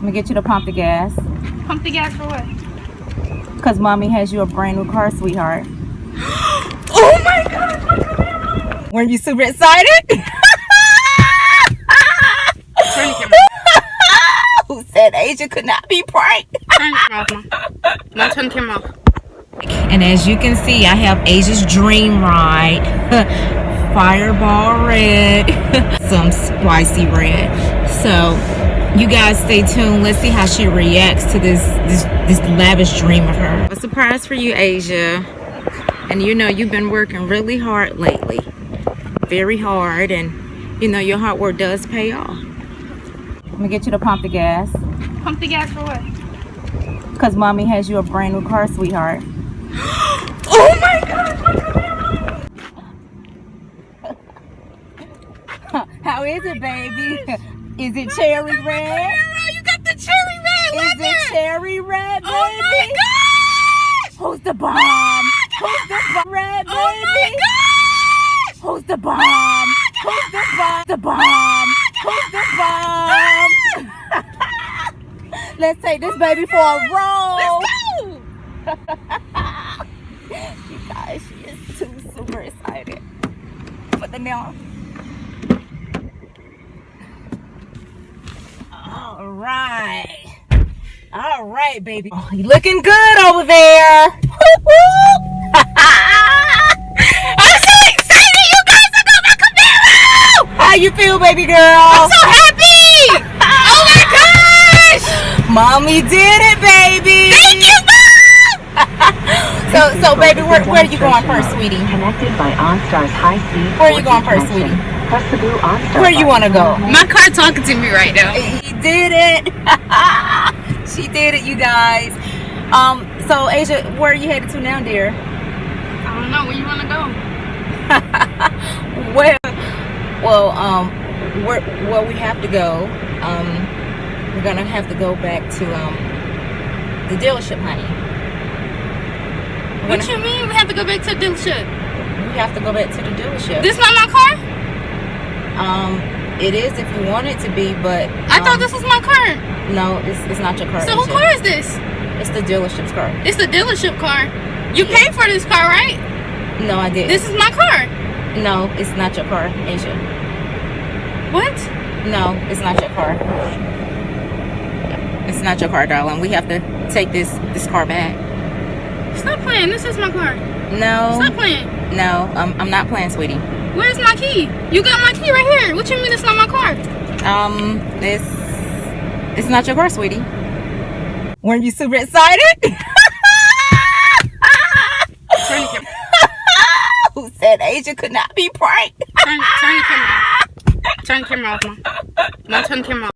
Let me get you to pump the gas. Pump the gas for what? Because mommy has you a brand new car, sweetheart. Oh my God! Weren't you super excited? Turn the camera. Who said Asia could not be pranked? Turn the camera off, Mom. Mom, turn the camera off. And as you can see, I have Asia's dream ride. Fireball red. Some spicy red. So you guys stay tuned. Let's see how she reacts to this lavish dream of her. A surprise for you, Asia. And you know you've been working really hard lately. Very hard, and you know your hard work does pay off. Let me get you to pump the gas. Pump the gas for what? Because mommy has you a brand new car, sweetheart. Oh my God! How is it, baby? Is it cherry red? Girl, you got the cherry red Is leather. it cherry red, baby? Oh my gosh! Who's the bomb? Who's the bomb? Red, baby? Oh my gosh! Who's the bomb? Who's the bomb? The bomb? Who's the bomb? Let's take this baby for a roll. Let's go! You guys, she is too super excited. Put the nail on. All right, baby. Oh, you looking good over there. I'm so excited! You guys are going to Camaro! How you feel, baby girl? I'm so happy! Oh my gosh! Mommy did it, baby. Thank you, Mom! So, baby, where are you going first, sweetie? Connected by OnStar's high-speed. Where are you going first, sweetie? Press the blue OnStar. Where you want to go? My car talking to me right now. She did it. She did it, you guys. So Asia, where are you headed to now, dear? I don't know. Where you want to go? Well, we have to go. We're gonna have to go back to the dealership, honey. What you mean we have to go back to the dealership? We have to go back to the dealership. This not my car? It is if you want it to be, but I thought this was my car. No, it's not your car. So whose Asia. car is this? It's the dealership's car. It's the dealership car. You paid for this car, right? No, I didn't. This is my car. No, it's not your car, Asia. What? No, it's not your car. It's not your car, darling. We have to take this car back. Stop playing. This is my car. No. Stop playing. No, I'm not playing, sweetie. Where's my key? You got my key right here. What you mean it's not my car? It's not your car, sweetie. Weren't you super excited? Turn the camera. Who said Asia could not be pranked? Turn the camera off. Turn the camera off, Mom. Mom, turn the camera